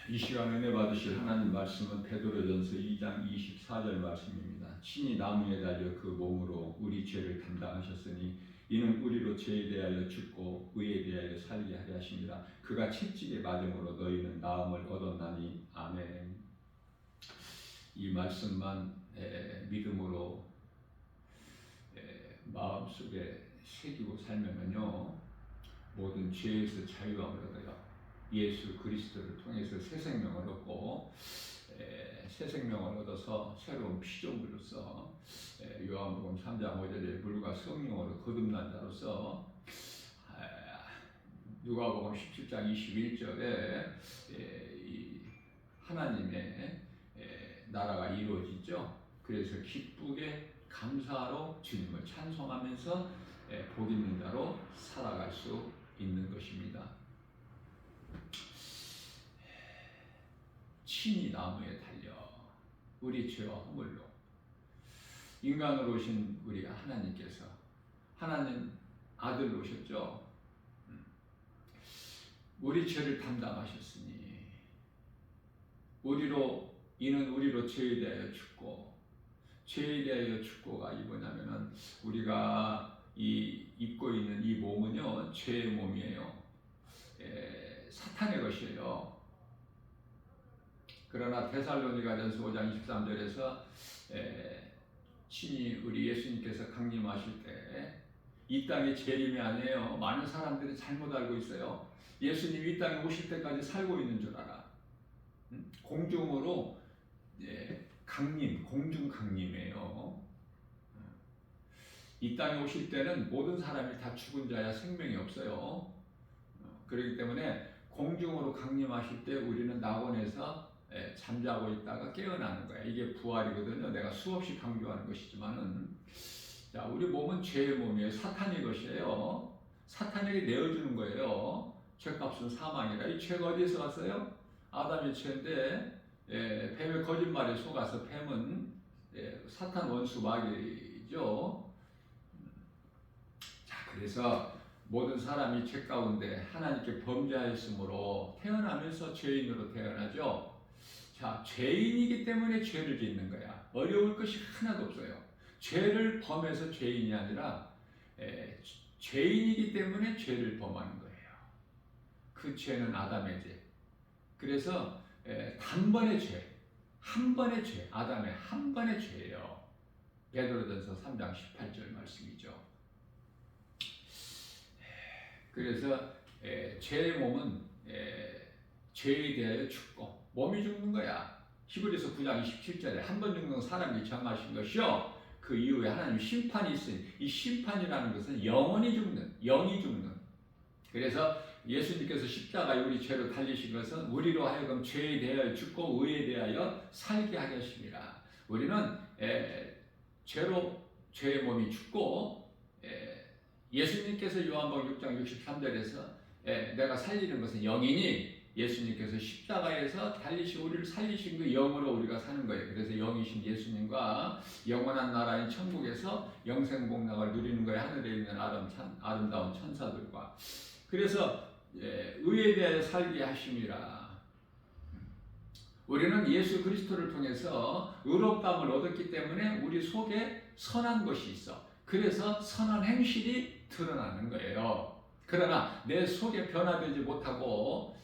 이 시간 은혜 받으실 하나님 말씀은 베드로전서 2장 24절 말씀입니다. 친히 나무에 달려 그 몸으로 우리 죄를 담당하셨으니 이는 우리로 죄에 대하여 죽고 의에 대하여 살게 하려 하십니다. 그가 채찍에 맞음으로 너희는 나음을 얻었나니. 아멘. 이 말씀만 믿음으로 마음속에 새기고 살면요 모든 죄에서 자유함을 얻어요. 예수 그리스도를 통해서 새 생명을 얻고 새 생명을 얻어서 새로운 피조물로서 요한복음 3장 5절에 물과 성령으로 거듭난 자로서 누가복음 17장 21절에 하나님의 나라가 이루어지죠. 그래서 기쁘게 감사로 주님을 찬송하면서 복 있는 자로 살아갈 수 있는 것입니다. 친히 나무에 달려 우리 죄와 허물로 인간으로 오신 우리 하나님께서 하나님 아들로 오셨죠. 우리 죄를 담당하셨으니 이는 우리로 죄에 대하여 죽고, 죄에 대하여 죽고가 뭐냐면은 우리가 입고 있는 이 몸은요 죄의 몸이에요. 사탄의 것이에요. 그러나 데살로니가전서 5장 23절에서 친히 우리 예수님께서 강림하실 때 이 땅에 재림이 아니에요. 많은 사람들이 잘못 알고 있어요. 예수님이 이 땅에 오실 때까지 살고 있는 줄 알아. 공중으로 공중 강림이에요. 이 땅에 오실 때는 모든 사람이 다 죽은 자야 생명이 없어요. 그렇기 때문에 공중으로 강림하실 때 우리는 낙원에서 잠자고 있다가 깨어나는 거야. 이게 부활이거든요. 내가 수없이 강조하는 것이지만은, 자, 우리 몸은 죄의 몸이에요. 사탄의 것이에요. 사탄에게 내어주는 거예요. 죄값은 사망이라. 이 죄가 어디에서 왔어요? 아담의 죄인데, 뱀의 거짓말에 속아서 뱀은 사탄 원수 마귀죠. 자, 그래서 모든 사람이 죄 가운데 하나님께 범죄하였으므로 태어나면서 죄인으로 태어나죠. 자, 죄인이기 때문에 죄를 짓는 거야. 어려울 것이 하나도 없어요. 죄를 범해서 죄인이 아니라 죄인이기 때문에 죄를 범하는 거예요. 그 죄는 아담의 죄. 그래서 단번의 죄, 한 번의 죄, 아담의 한 번의 죄예요. 베드로전서 3장 18절 말씀이죠. 그래서 죄의 몸은 죄에 대하여 죽고 몸이 죽는 거야. 히브리서 9장 27절에 한 번 죽는 사람이 정하신 것이요 그 이후에 하나님 심판이 있으니 이 심판이라는 것은 영원히 죽는, 영이 죽는. 그래서 예수님께서 십자가에 우리 죄로 달리신 것은 우리로 하여금 죄에 대하여 죽고 의에 대하여 살게 하려 하십니다. 우리는 죄의 몸이 죽고 예수님께서 요한복음 6장 63절에서 내가 살리는 것은 영이니 예수님께서 십자가에서 달리시고 우리를 살리신 그 영으로 우리가 사는 거예요. 그래서 영이신 예수님과 영원한 나라인 천국에서 영생복락을 누리는 거예요. 하늘에 있는 아름다운 천사들과. 그래서 의에 대하여 살게 하심이라. 우리는 예수 그리스도를 통해서 의롭다함을 얻었기 때문에 우리 속에 선한 것이 있어. 그래서 선한 행실이 드러나는 거예요. 그러나 내 속에 변화되지 못하고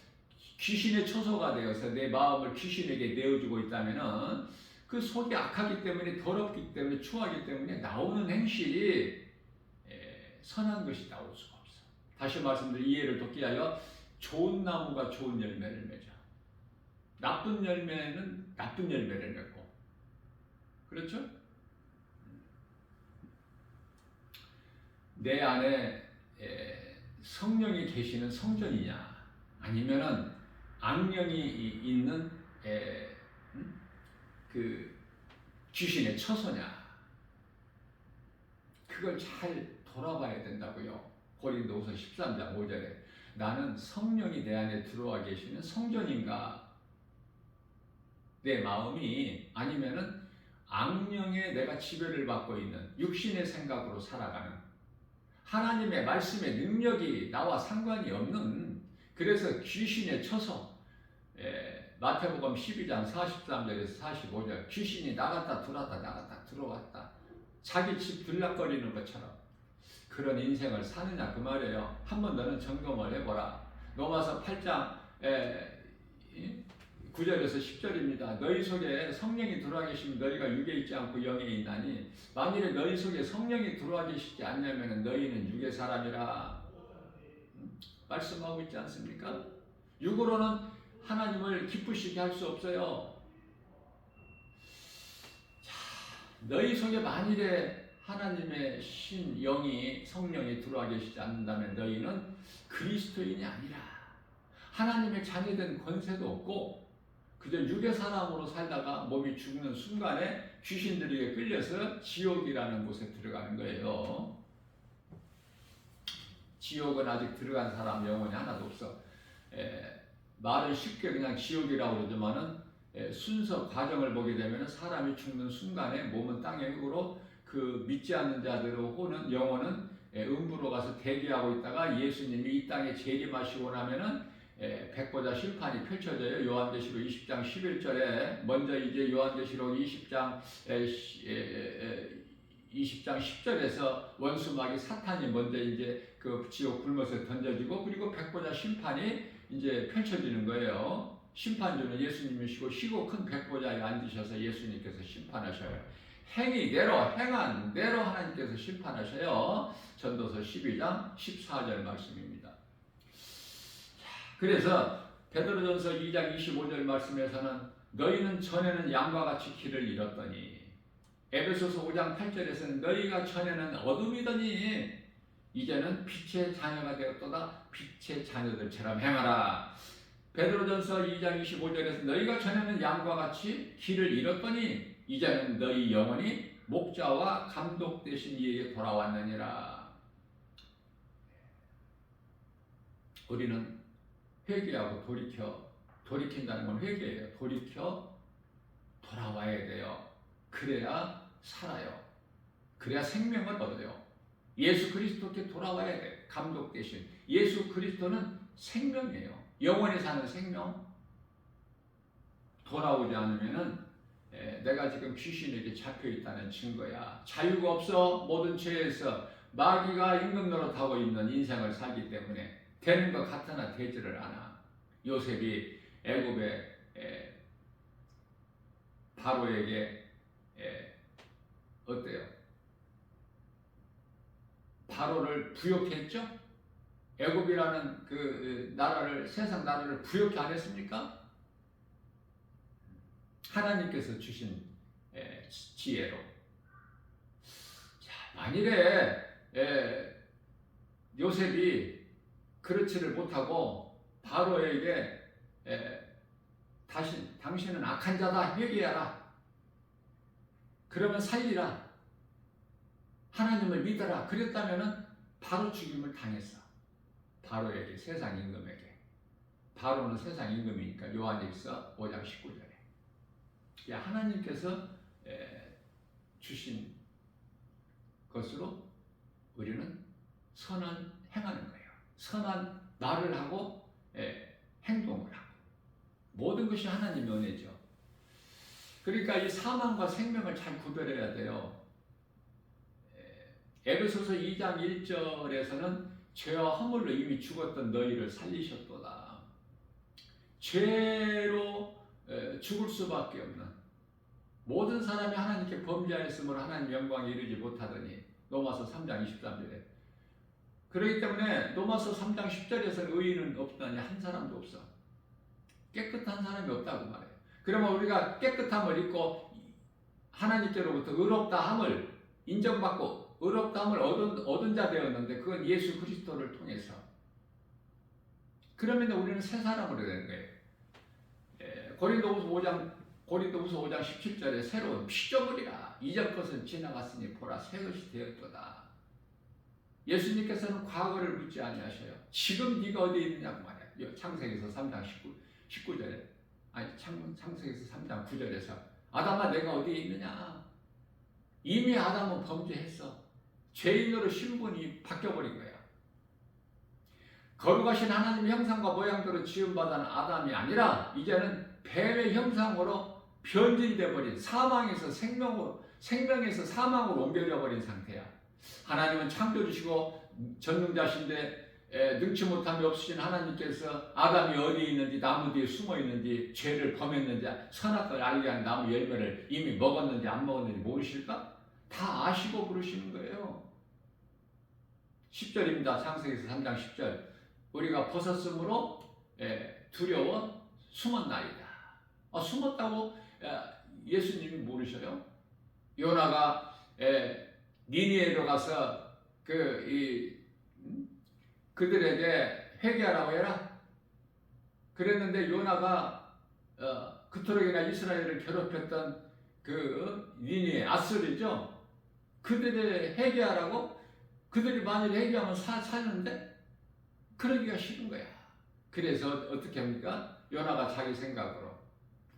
귀신의 처소가 되어서 내 마음을 귀신에게 내어주고 있다면은 그 속이 악하기 때문에, 더럽기 때문에, 추하기 때문에 나오는 행실이 선한 것이 나올 수가 없어. 다시 말씀드려 이해를 돕기 위하여 좋은 나무가 좋은 열매를 맺어. 나쁜 열매는 나쁜 열매를 맺고. 그렇죠? 내 안에 성령이 계시는 성전이냐 아니면은 악령이 있는 그 귀신의 처소냐, 그걸 잘 돌아봐야 된다고요. 고린도후서 13장 5절에 나는 성령이 내 안에 들어와 계시는 성전인가, 내 마음이, 아니면은 악령에 내가 지배를 받고 있는 육신의 생각으로 살아가는, 하나님의 말씀의 능력이 나와 상관이 없는, 그래서 귀신의 처소, 마태복음 12장 43절에서 45절 귀신이 나갔다 들어왔다 나갔다 들어왔다 자기 집 들락거리는 것처럼 그런 인생을 사느냐 그 말이에요. 한번 너는 점검을 해보라. 로마서 8장 9절에서 10절입니다. 너희 속에 성령이 들어와 계시면 너희가 육에 있지 않고 영에 있나니 만일에 너희 속에 성령이 들어와 계시지 않냐면 너희는 육의 사람이라 말씀하고 있지 않습니까? 육으로는 하나님을 기쁘시게 할 수 없어요. 자, 너희 속에 만일에 하나님의 신 영이 성령이 들어와 계시지 않는다면 너희는 그리스도인이 아니라 하나님의 자녀된 권세도 없고 그저 육의 사람으로 살다가 몸이 죽는 순간에 귀신들에게 끌려서 지옥이라는 곳에 들어가는 거예요. 지옥은 아직 들어간 사람 영혼이 하나도 없어. 말은 쉽게 그냥 지옥이라고 그러지만은 순서 과정을 보게 되면 사람이 죽는 순간에 몸은 땅의 흙으로 그 믿지 않는 자들의 영혼은 음부로 가서 대기하고 있다가 예수님이 이 땅에 재림하시고 나면은 백보자 심판이 펼쳐져요. 요한계시록 20장 11절에 먼저 이제 요한계시록 20장 10절에서 원수마귀 사탄이 먼저 이제 그 지옥 불못에 던져지고 그리고 백보자 심판이 이제 펼쳐지는 거예요. 심판주는 예수님이시고 시고 큰 백보자에 앉으셔서 예수님께서 심판하셔요. 행한 대로 하나님께서 심판하셔요. 전도서 12장 14절 말씀입니다. 그래서 베드로전서 2장 25절 말씀에서는 너희는 전에는 양과 같이 길을 잃었더니 에베소서 5장 8절에서는 너희가 전에는 어둠이더니 이제는 빛의 자녀가 되었도다. 빛의 자녀들처럼 행하라. 베드로전서 2장 25절에서 너희가 전에는 양과 같이 길을 잃었더니 이제는 너희 영혼이 목자와 감독 되신 이에게 돌아왔느니라. 우리는 회개하고 돌이킨다는 건 회개예요. 돌이켜 돌아와야 돼요. 그래야 살아요. 그래야 생명을 얻어요. 예수 그리스도께 돌아와야 돼. 감독 대신 예수 그리스도는 생명이에요. 영원히 사는 생명. 돌아오지 않으면은 내가 지금 귀신에게 잡혀 있다는 증거야. 자유가 없어. 모든 죄에서 마귀가 임금 노릇하고 있는 인생을 살기 때문에 되는 것 같으나 되지를 않아. 요셉이 애굽의 바로에게 어때요? 바로를 부욕했죠? 애굽이라는 그 나라를 세상 나라를 부욕해 안 했습니까? 하나님께서 주신 지혜로. 자, 만일에 요셉이 그렇지를 못하고 바로에게 당신은 악한 자다 회개하라. 그러면 살리라. 하나님을 믿어라. 그랬다면은 바로 죽임을 당했어. 바로에게 세상 임금에게. 바로는 세상 임금이니까 요한일서 5장 19절에 하나님께서 주신 것으로 우리는 선을 행하는 거예요. 선한 말을 하고 행동을 하고 모든 것이 하나님의 은혜죠. 그러니까 이 사망과 생명을 잘 구별해야 돼요. 에베소서 2장 1절에서는 죄와 허물로 이미 죽었던 너희를 살리셨도다. 죄로 죽을 수밖에 없는 모든 사람이 하나님께 범죄하였으므로 하나님 영광에 이르지 못하더니 로마서 3장 23절에 그렇기 때문에 로마서 3장 10절에서 의인은 없다니 한 사람도 없어. 깨끗한 사람이 없다고 말해요. 그러면 우리가 깨끗함을 입고 하나님께로부터 의롭다함을 인정받고 의롭다함을 얻은 자 되었는데 그건 예수 그리스도를 통해서. 그러면 우리는 새 사람으로 되는 거예요. 고린도후서 5장 17절에 새로운 피조물이라 이전 것은 지나갔으니 보라 새 것이 되었도다. 예수님께서는 과거를 묻지 아니하셔요. 지금 네가 어디에 있느냐고 말해요. 창세기에서 3장 19절에 창세기에서 3장 9절에서 아담아 내가 어디에 있느냐. 이미 아담은 범죄했어. 죄인으로 신분이 바뀌어버린 거야. 거룩하신 하나님의 형상과 모양대로 지음받은 아담이 아니라 이제는 뱀의 형상으로 변질돼 버린 사망에서 생명으로, 생명에서 사망으로 옮겨져 버린 상태야. 하나님은 창조주시고 전능자신데 능치 못함이 없으신 하나님께서 아담이 어디에 있는지, 나무 뒤에 숨어 있는지, 죄를 범했는지, 선악과를 알게 한 나무 열매를 이미 먹었는지 안 먹었는지 모르실까? 다 아시고 그러시는 거예요. 10절입니다. 창세기에서 3장 10절. 우리가 벗었으므로 두려워 숨었나이다. 숨었다고 예수님이 모르셔요? 요나가 니느웨로 가서 그들에게 회개하라고 해라. 그랬는데 요나가 그토록이나 이스라엘을 괴롭혔던 그 니느웨, 아수르죠. 그들의 회개하라고. 그들이 만일 회개하면 사는데 그러기가 싫은 거야. 그래서 어떻게 합니까? 요나가 자기 생각으로,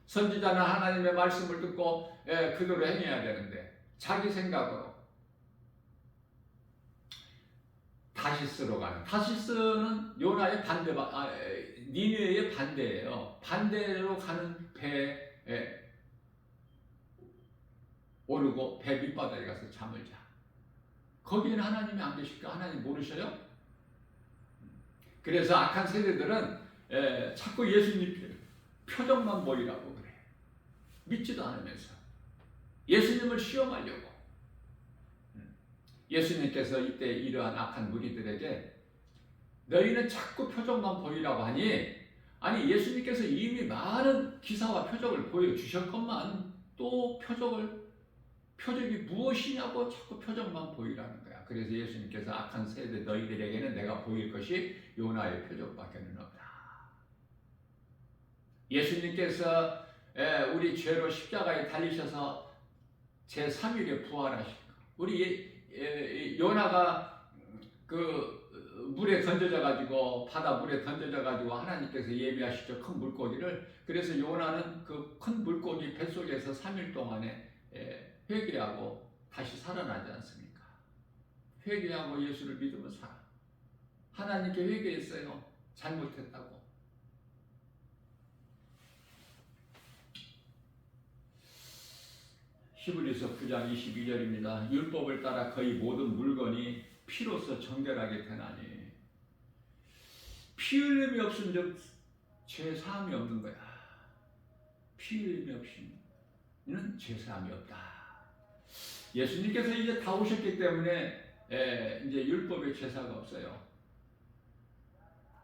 선지자는 하나님의 말씀을 듣고 그대로 행해야 되는데 자기 생각으로 다시스로 가는. 다시스는 요나의 니느웨의 반대예요. 반대로 가는 배에 오르고 배 밑바닥에 가서 잠을 자. 거기에는 하나님이 안 계실까? 하나님 모르셔요? 그래서 악한 세대들은 자꾸 예수님 표정만 보이라고 그래. 믿지도 않으면서 예수님을 시험하려고. 예수님께서 이때 이러한 악한 무리들에게 너희는 자꾸 표정만 보이라고 하니, 아니 예수님께서 이미 많은 기사와 표적을 보여주셨건만 또 표적이 무엇이냐고 자꾸 표적만 보이라는 거야. 그래서 예수님께서 악한 세대 너희들에게는 내가 보일 것이 요나의 표적밖에는 없다. 예수님께서 우리 죄로 십자가에 달리셔서 제3일에 부활하신 거. 우리 요나가 그 물에 던져져 가지고, 바다 물에 던져져 가지고 하나님께서 예비하시죠, 큰 물고기를. 그래서 요나는 그 큰 물고기 뱃속에서 3일 동안에 회개하고 다시 살아나지 않습니까? 회개하고 예수를 믿으면 살아. 하나님께 회개했어요. 잘못했다고. 히브리서 9장 22절입니다. 율법을 따라 거의 모든 물건이 피로써 정결하게 되나니, 피 흘림이 없으면 죄 사함이 없는 거야. 피 흘림이 없이는 죄 사함이 없다. 예수님께서 이제 다 오셨기 때문에 이제 율법의 제사가 없어요.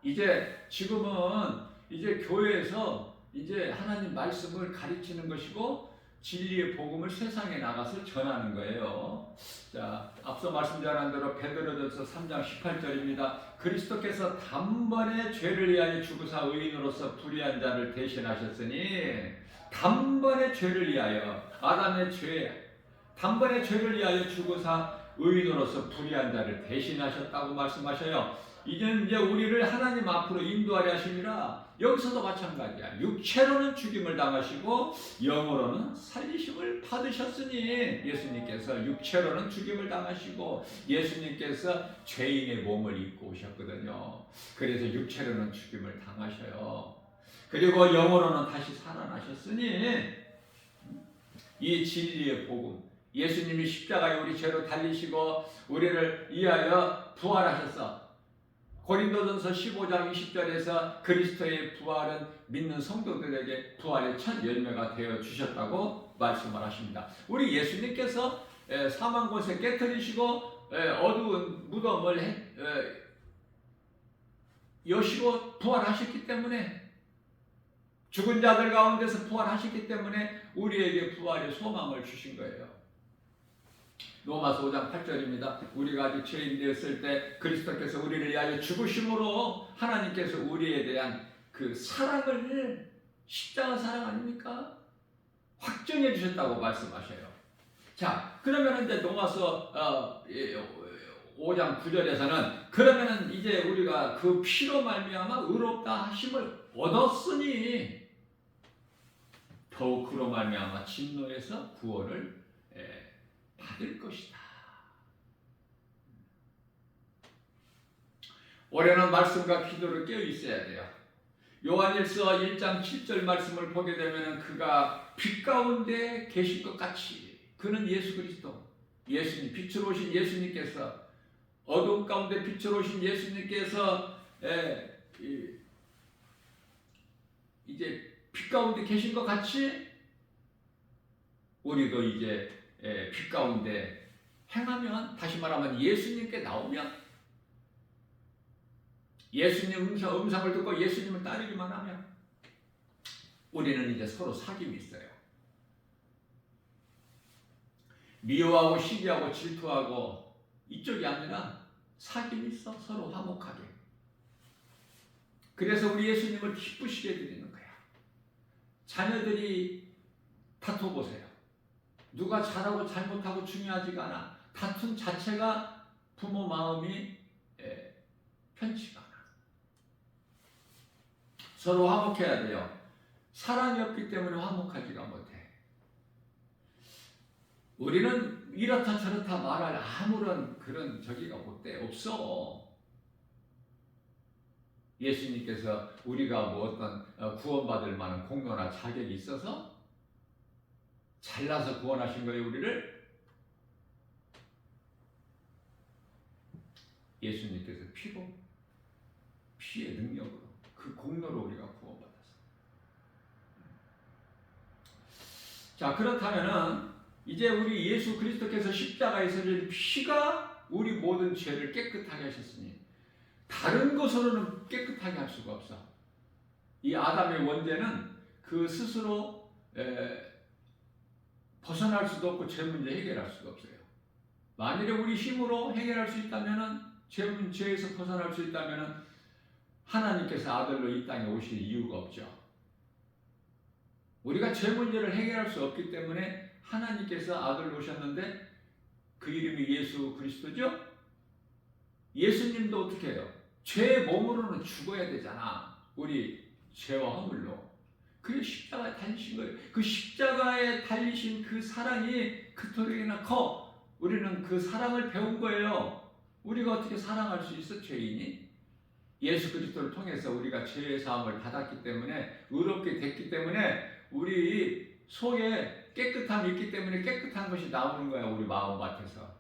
이제 지금은 이제 교회에서 이제 하나님 말씀을 가르치는 것이고 진리의 복음을 세상에 나가서 전하는 거예요. 자, 앞서 말씀드린 대로 베드로전서 3장 18절입니다. 그리스도께서 단번에 죄를 위하여 죽으사 의인으로서 불의한 자를 대신하셨으니, 단번에 죄를 위하여, 아담의 죄, 단번에 죄를 위하여 죽으사 의인으로서 불의한 자를 대신하셨다고 말씀하셔요. 이제 우리를 하나님 앞으로 인도하려 하시니라. 여기서도 마찬가지야. 육체로는 죽임을 당하시고 영으로는 살리심을 받으셨으니, 예수님께서 육체로는 죽임을 당하시고 예수님께서 죄인의 몸을 입고 오셨거든요. 그래서 육체로는 죽임을 당하셔요. 그리고 영으로는 다시 살아나셨으니, 이 진리의 복음, 예수님이 십자가에 우리 죄로 달리시고 우리를 위하여 부활하셨어. 고린도전서 15장 20절에서 그리스도의 부활은 믿는 성도들에게 부활의 첫 열매가 되어 주셨다고 말씀을 하십니다. 우리 예수님께서 사망 곳에 깨뜨리시고 어두운 무덤을 여시고 부활하셨기 때문에, 죽은 자들 가운데서 부활하셨기 때문에 우리에게 부활의 소망을 주신 거예요. 로마서 5장 8절입니다. 우리가 아직 죄인 되었을 때 그리스도께서 우리를 위하여 죽으심으로 하나님께서 우리에 대한 그 사랑을, 십자가 사랑 아닙니까? 확정해 주셨다고 말씀하셔요. 자, 그러면 이제 로마서 5장 9절에서는 그러면은 이제 우리가 그 피로 말미암아 의롭다 하심을 얻었으니 더욱 그로 말미암아 진노에서 구원을 받을 것이다. 올해는 말씀과 기도를 깨어 있어야 돼요. 요한일서 1장 7절 말씀을 보게 되면 그가 빛 가운데 계신 것 같이, 그는 예수 그리스도, 예수님, 빛으로 오신 예수님께서, 어둠 가운데 빛으로 오신 예수님께서 이제 빛 가운데 계신 것 같이 우리도 이제 빛 가운데 행하면, 다시 말하면 예수님께 나오면, 예수님 음성을 듣고 예수님을 따르기만 하면 우리는 이제 서로 사귐이 있어요. 미워하고 시기하고 질투하고 이쪽이 아니라 사귐이 있어. 서로 화목하게. 그래서 우리 예수님을 기쁘시게 드리는 거야. 자녀들이 다퉈보세요. 누가 잘하고 잘못하고 중요하지가 않아. 다툼 자체가 부모 마음이 편치가 않아. 서로 화목해야 돼요. 사랑이 없기 때문에 화목하지가 못해. 우리는 이렇다 저렇다 말할 아무런 그런 저기가 없어. 예수님께서 우리가 뭐 어떤 구원받을 만한 공로나 자격이 있어서 잘나서 구원하신 거예요, 우리를? 예수님께서 피의 능력으로, 그 공로로 우리가 구원받았어. 자, 그렇다면은 이제 우리 예수 그리스도께서 십자가에서 흘린 피가 우리 모든 죄를 깨끗하게 하셨으니 다른 것으로는 깨끗하게 할 수가 없어. 이 아담의 원죄는 그 스스로 벗어날 수도 없고 죄 문제 해결할 수가 없어요. 만일에 우리 힘으로 해결할 수 있다면은, 죄에서 벗어날 수 있다면은 하나님께서 아들로 이 땅에 오실 이유가 없죠. 우리가 죄 문제를 해결할 수 없기 때문에 하나님께서 아들로 오셨는데 그 이름이 예수 그리스도죠? 예수님도 어떻게 해요? 죄의 몸으로는 죽어야 되잖아. 우리 죄와 허물로. 그게 십자가에 달리신 거예요. 그 십자가에 달리신 그 사랑이 그토록이나 커. 우리는 그 사랑을 배운 거예요. 우리가 어떻게 사랑할 수 있어, 죄인이? 예수 그리스도를 통해서 우리가 죄의 사함을 받았기 때문에, 의롭게 됐기 때문에 우리 속에 깨끗함이 있기 때문에 깨끗한 것이 나오는 거야, 우리 마음밭에서.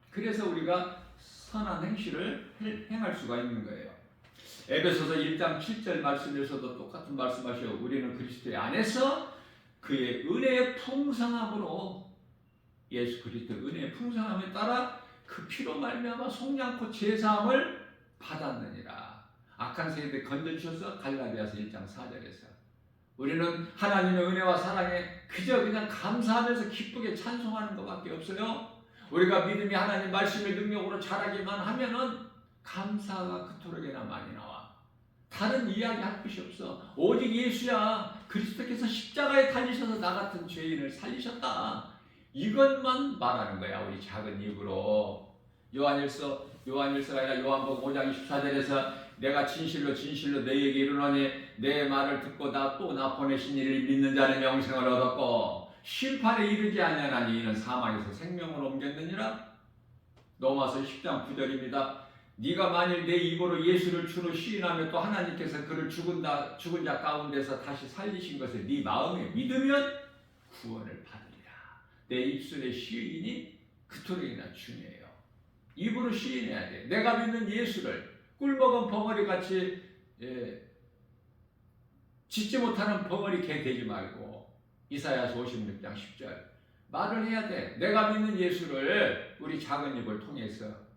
그래서 우리가 선한 행실을 행할 수가 있는 거예요. 에베소서 1장 7절 말씀에서도 똑같은 말씀하셔요. 우리는 그리스도의 안에서 그의 은혜의 풍성함으로, 예수 그리스도의 은혜의 풍성함에 따라 그 피로 말미암아 속지 않고 제사함을 받았느니라. 악한 세대 건져주셔서 갈라디아서 1장 4절에서 우리는 하나님의 은혜와 사랑에 그냥 감사하면서 기쁘게 찬송하는 것밖에 없어요. 우리가 믿음이 하나님 말씀의 능력으로 자라기만 하면은 감사가 그토록이나 많이 나와. 다른 이야기 할 것이 없어. 오직 예수야. 그리스도께서 십자가에 달리셔서 나 같은 죄인을 살리셨다. 이것만 말하는 거야, 우리 작은 입으로. 요한일서가 아니라 요한복음 5장 24절에서 내가 진실로 너희에게 이르노니 내 말을 듣고 나 보내신 이를 믿는 자는 영생을 얻었고 심판에 이르지 아니하나니 이는 사망에서 생명으로 옮겼느니라. 로마서 10장 9절입니다. 네가 만일 내 입으로 예수를 주로 시인하며 또 하나님께서 그를 죽은 자 가운데서 다시 살리신 것을 네 마음에 믿으면 구원을 받으리라. 내 입술의 시인이 그토록이나 중요해요. 입으로 시인해야 돼. 내가 믿는 예수를 꿀먹은 벙어리같이 짖지 못하는 벙어리 개 되지 말고, 이사야서 56장 10절 말을 해야 돼. 내가 믿는 예수를 우리 작은 입을 통해서.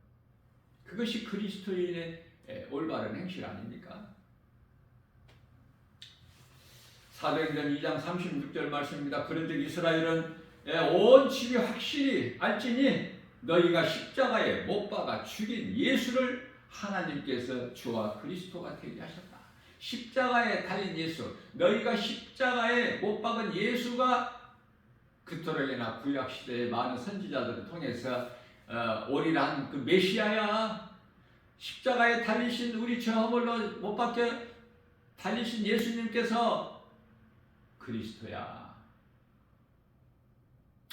그것이 그리스도인의 올바른 행실 아닙니까? 사도행전 2장 36절 말씀입니다. 그런즉 이스라엘은 온 집이 확실히 알지니 너희가 십자가에 못 박아 죽인 예수를 하나님께서 주와 그리스도가 되게 하셨다. 십자가에 달린 예수, 너희가 십자가에 못 박은 예수가 그토록이나 구약시대의 많은 선지자들을 통해서 오리란 그 메시아야. 십자가에 달리신, 우리 죄 허물로 못 박게 달리신 예수님께서 그리스도야.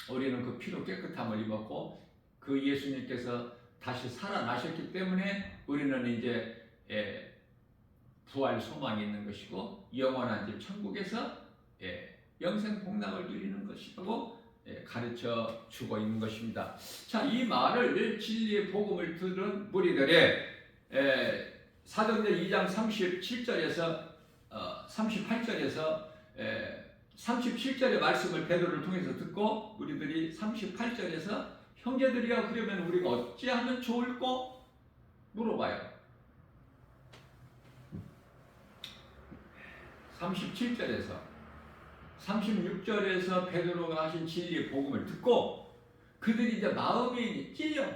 우리는 그 피로 깨끗함을 입었고 그 예수님께서 다시 살아나셨기 때문에 우리는 이제 부활 소망이 있는 것이고 영원한 집 천국에서 영생 복락을 누리는 것이라고 가르쳐 주고 있는 것입니다. 자, 이 말을 진리의 복음을 들은 무리들의 사도행전 2장 37절에서 38절에서 37절의 말씀을 베드로를 통해서 듣고 우리들이 38절에서 형제들이여 그러면 우리가 어찌하면 좋을꼬 물어봐요. 37절에서 36절에서 베드로가 하신 진리의 복음을 듣고 그들이 이제 마음이 찔려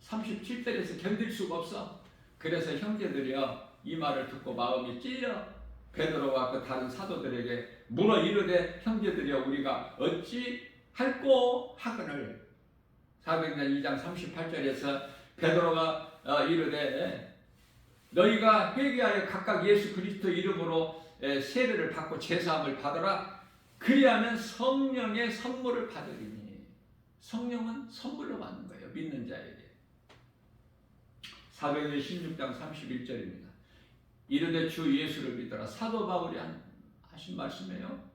37절에서 견딜 수가 없어. 그래서 형제들이여 이 말을 듣고 마음이 찔려 베드로와 그 다른 사도들에게 물어 이르되 형제들이여 우리가 어찌 할꼬 하거늘. 사도행전 2장 38절에서 베드로가 이르되 너희가 회개하여 각각 예수 그리스도 이름으로 세례를 받고 제사함을 받으라. 그리하면 성령의 선물을 받으리니. 성령은 선물로 받는 거예요. 믿는 자에게. 사도행전 16장 31절입니다. 이르되 주 예수를 믿어라. 사도 바울이 하신 말씀이에요.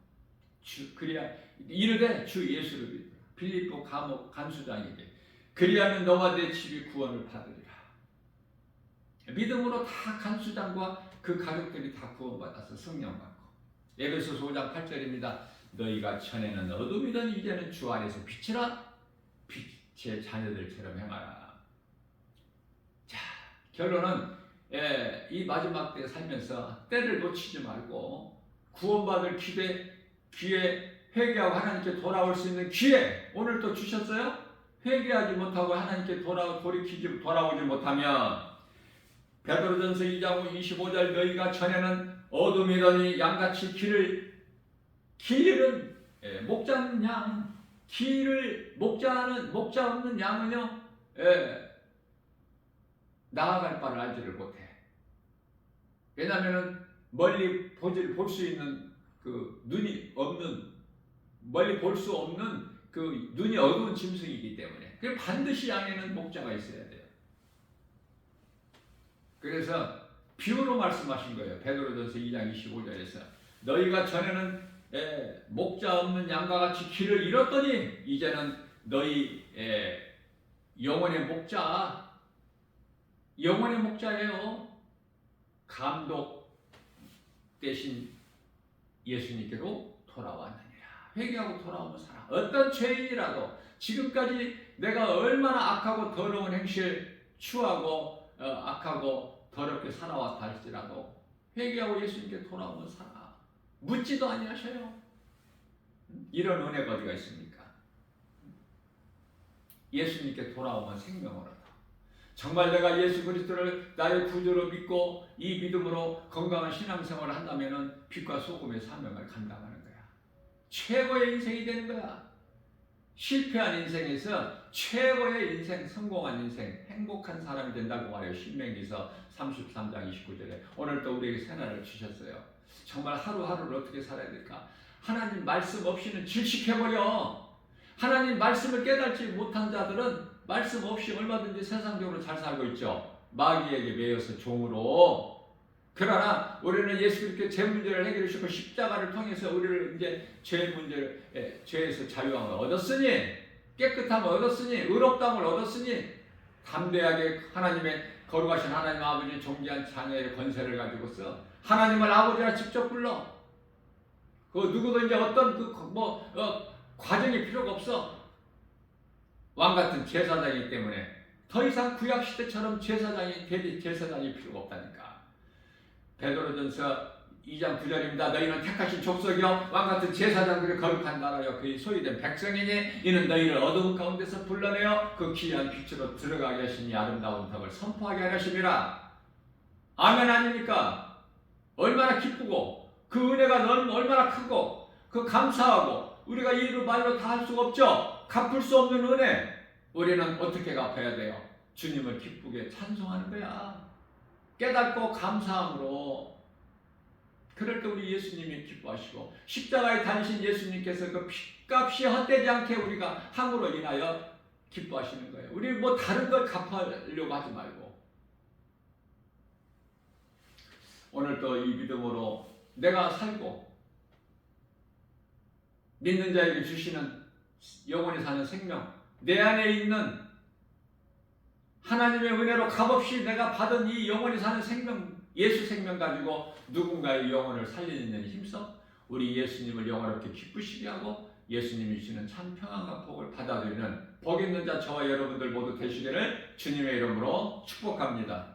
이르되 주 예수를 믿어라. 빌립보 감옥 간수장에게 그리하면 너와 내 집이 구원을 받으리라. 믿음으로 다 간수장과 그 가족들이 다 구원받아서 성령 받고. 에베소서 5장 8절입니다. 너희가 전에는 어둠이던 이제는 주 안에서 빛이라. 빛의 자녀들처럼 행하라. 자, 결론은 이 마지막 때 살면서 때를 놓치지 말고 구원받을 기회 회개하고 하나님께 돌아올 수 있는 기회 오늘 또 주셨어요? 회개하지 못하고 하나님께 돌아오지 못하면 베드로전서 2장 25절 너희가 전에는 어둠이더니 양같이 길을 목자 없는 양 목자 없는 양은요 나아갈 바를 알지를 못해. 왜냐하면 멀리 볼 수 있는 그 눈이 없는 멀리 볼 수 없는 그 눈이 어두운 짐승이기 때문에 반드시 양에는 목자가 있어야 돼요. 그래서 비유로 말씀하신 거예요. 베드로전서 2장 25절에서 너희가 전에는 목자 없는 양과 같이 길을 잃었더니 이제는 너희 영혼의 목자예요. 감독 대신 예수님께로 돌아왔느니라. 회개하고 돌아오면 살아. 어떤 죄인이라도 지금까지 내가 얼마나 악하고 더러운 행실 취하고 악하고 더럽게 살아왔다 할지라도 회개하고 예수님께 돌아오면 살아. 묻지도 아니하셔요. 이런 은혜가 어디가 있습니까? 예수님께 돌아오면 생명을 얻어. 정말 내가 예수 그리스도를 나의 구주로 믿고 이 믿음으로 건강한 신앙생활을 한다면 빛과 소금의 사명을 감당하는 거야. 최고의 인생이 되는 거야. 실패한 인생에서 최고의 인생, 성공한 인생, 행복한 사람이 된다고 말해요. 신명기서 33장 29절에. 오늘 또 우리에게 새날을 주셨어요. 정말 하루하루를 어떻게 살아야 될까? 하나님 말씀 없이는 질식해버려. 하나님 말씀을 깨닫지 못한 자들은 말씀 없이 얼마든지 세상적으로 잘 살고 있죠. 마귀에게 매여서 종으로. 그러나 우리는 예수 그리스도의 죄 문제를 해결해 주시고 십자가를 통해서 우리를 이제 죄에서 자유함을 얻었으니, 깨끗함을 얻었으니, 의롭다함을 얻었으니 담대하게 하나님의 거룩하신 하나님 아버지 존귀한 자녀의 권세를 가지고서 하나님을 아버지라 직접 불러. 그 누구도 이제 어떤 과정이 필요가 없어. 왕 같은 제사장이기 때문에 더 이상 구약 시대처럼 제사장이 필요가 없다니까. 베드로전서 2장 9절입니다. 너희는 택하신 족속이요 왕 같은 제사장들의 거룩한 나라요 그의 소유된 백성이니 이는 너희를 어두운 가운데서 불러내어 그 귀한 빛으로 들어가게 하시니 아름다운 덕을 선포하게 하심이라. 아멘 아닙니까? 얼마나 기쁘고 그 은혜가 얼마나 크고 그 감사하고 우리가 이루 말로 다 할 수가 없죠. 갚을 수 없는 은혜. 우리는 어떻게 갚아야 돼요? 주님을 기쁘게 찬송하는 거야. 깨닫고 감사함으로. 그럴 때 우리 예수님이 기뻐하시고 십자가에 다니신 예수님께서 그 핏값이 헛되지 않게 우리가 함으로 인하여 기뻐하시는 거예요. 우리 다른 걸 갚으려고 하지 말고. 오늘 또 이 믿음으로 내가 살고 믿는 자에게 주시는 영원히 사는 생명, 내 안에 있는 하나님의 은혜로 값없이 내가 받은 이 영원히 사는 생명, 예수 생명 가지고 누군가의 영혼을 살리는 힘써 우리 예수님을 영원롭게 기쁘시게 하고 예수님이 주시는 참 평안과 복을 받아들이는 복 있는 자 저와 여러분들 모두 되시기를 주님의 이름으로 축복합니다.